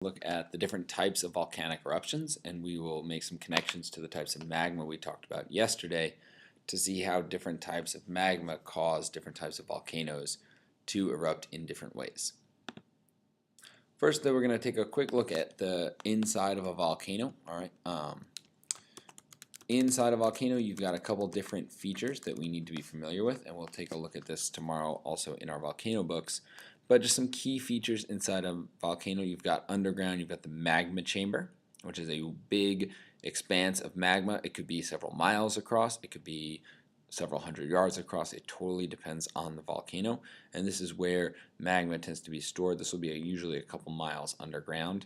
Look at the different types of volcanic eruptions, and we will make some connections to the types of magma we talked about yesterday to see how different types of magma cause different types of volcanoes to erupt in different ways. First, though, we're going to take a quick look at the inside of a volcano. All right. Inside a volcano, you've got a couple different features that we need to be familiar with, and we'll take a look at this tomorrow also in our volcano books. But just some key features inside a volcano. You've got underground, you've got the magma chamber, which is a big expanse of magma. It could be several miles across, it could be several hundred yards across. It totally depends on the volcano. And this is where magma tends to be stored. This will be usually a couple miles underground.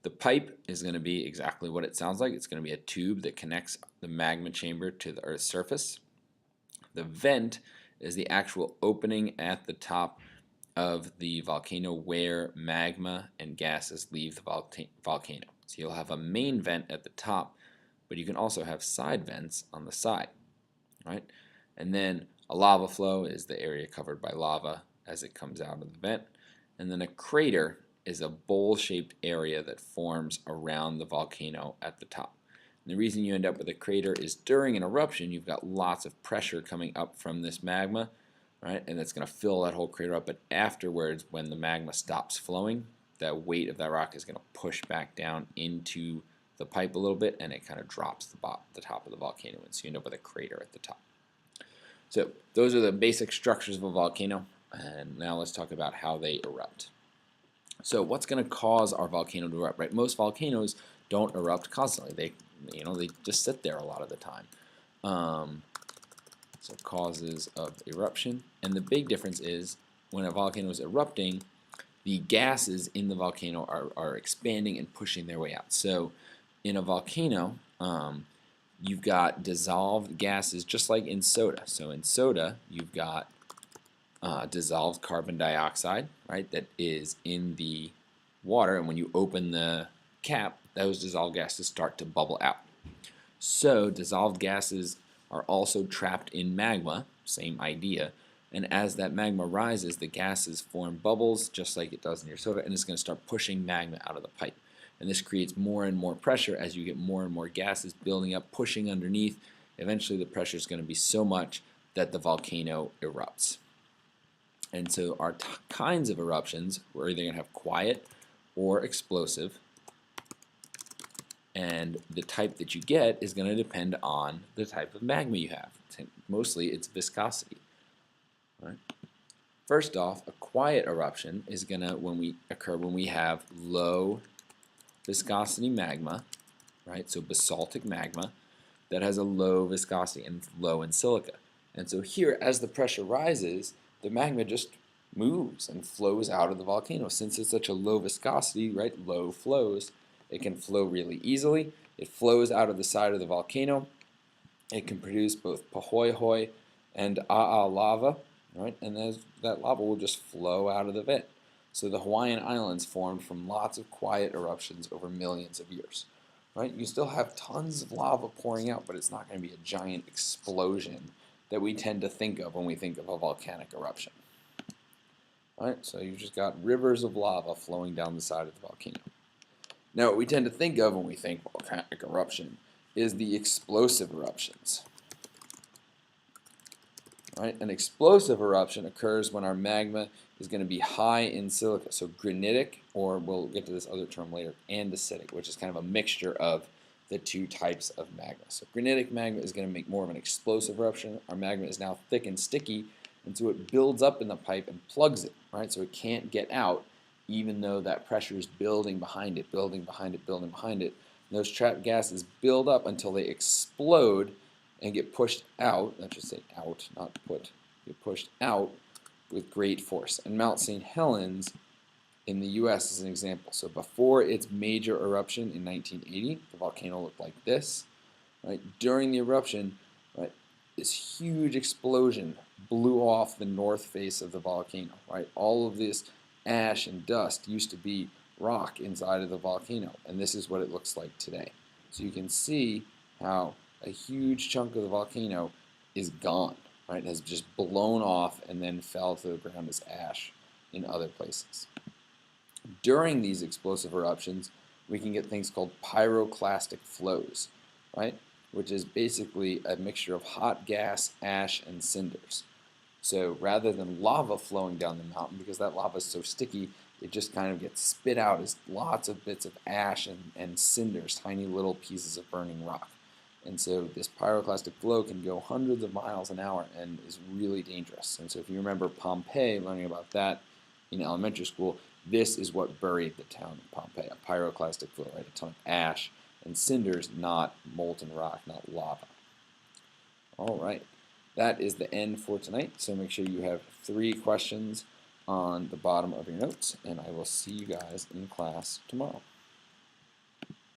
The pipe is going to be exactly what it sounds like. It's going to be a tube that connects the magma chamber to the Earth's surface. The vent is the actual opening at the top of the volcano where magma and gases leave the volcano. So you'll have a main vent at the top, but you can also have side vents on the side, right? And then a lava flow is the area covered by lava as it comes out of the vent. And then a crater is a bowl-shaped area that forms around the volcano at the top. And the reason you end up with a crater is during an eruption, you've got lots of pressure coming up from this magma, right? And it's going to fill that whole crater up. But afterwards, when the magma stops flowing, the weight of that rock is going to push back down into the pipe a little bit, and it kind of drops the top of the volcano, and so you end up with a crater at the top. So those are the basic structures of a volcano, and now let's talk about how they erupt. So what's going to cause our volcano to erupt, right? Most volcanoes don't erupt constantly. They just sit there a lot of the time. So causes of eruption. And the big difference is when a volcano is erupting, the gases in the volcano are expanding and pushing their way out. So in a volcano, you've got dissolved gases just like in soda. So in soda, you've got dissolved carbon dioxide, right, that is in the water, and when you open the cap, those dissolved gases start to bubble out. So dissolved gases are also trapped in magma, same idea, and as that magma rises, the gases form bubbles just like it does in your soda, and it's going to start pushing magma out of the pipe. And this creates more and more pressure as you get more and more gases building up, pushing underneath. Eventually the pressure is going to be so much that the volcano erupts. And so our kinds of eruptions, we're either going to have quiet or explosive. And the type that you get is going to depend on the type of magma you have. Mostly it's viscosity. Right? First off, a quiet eruption is going to occur when we have low viscosity magma, right? So basaltic magma that has a low viscosity and low in silica. And so here, as the pressure rises, the magma just moves and flows out of the volcano. Since it's such a low viscosity, right, low flows, it can flow really easily. It flows out of the side of the volcano. It can produce both pahoehoe and aa lava, right, and that lava will just flow out of the vent. So the Hawaiian Islands formed from lots of quiet eruptions over millions of years. Right? You still have tons of lava pouring out, but it's not going to be a giant explosion that we tend to think of when we think of a volcanic eruption. Right? So you've just got rivers of lava flowing down the side of the volcano. Now what we tend to think of when we think volcanic eruption is the explosive eruptions. Right? An explosive eruption occurs when our magma is going to be high in silica, so granitic, or we'll get to this other term later, andesitic, which is kind of a mixture of the two types of magma. So granitic magma is going to make more of an explosive eruption. Our magma is now thick and sticky, and so it builds up in the pipe and plugs it, right? So it can't get out, even though that pressure is building behind it, building behind it, building behind it. And those trapped gases build up until they explode and get pushed out. I should say out, not put. Get pushed out with great force. And Mount St. Helens in the U.S. is an example. So before its major eruption in 1980, the volcano looked like this. Right? During the eruption, right, this huge explosion blew off the north face of the volcano. Right? All of this ash and dust used to be rock inside of the volcano, and this is what it looks like today. So you can see how a huge chunk of the volcano is gone. Right, has just blown off and then fell to the ground as ash in other places. During these explosive eruptions, we can get things called pyroclastic flows, right? Which is basically a mixture of hot gas, ash, and cinders. So rather than lava flowing down the mountain, because that lava is so sticky, it just kind of gets spit out as lots of bits of ash and cinders, tiny little pieces of burning rock. And so this pyroclastic flow can go hundreds of miles an hour and is really dangerous. And so if you remember Pompeii, learning about that in elementary school, this is what buried the town of Pompeii, a pyroclastic flow, right? A ton of ash and cinders, not molten rock, not lava. All right. That is the end for tonight. So make sure you have 3 questions on the bottom of your notes, and I will see you guys in class tomorrow.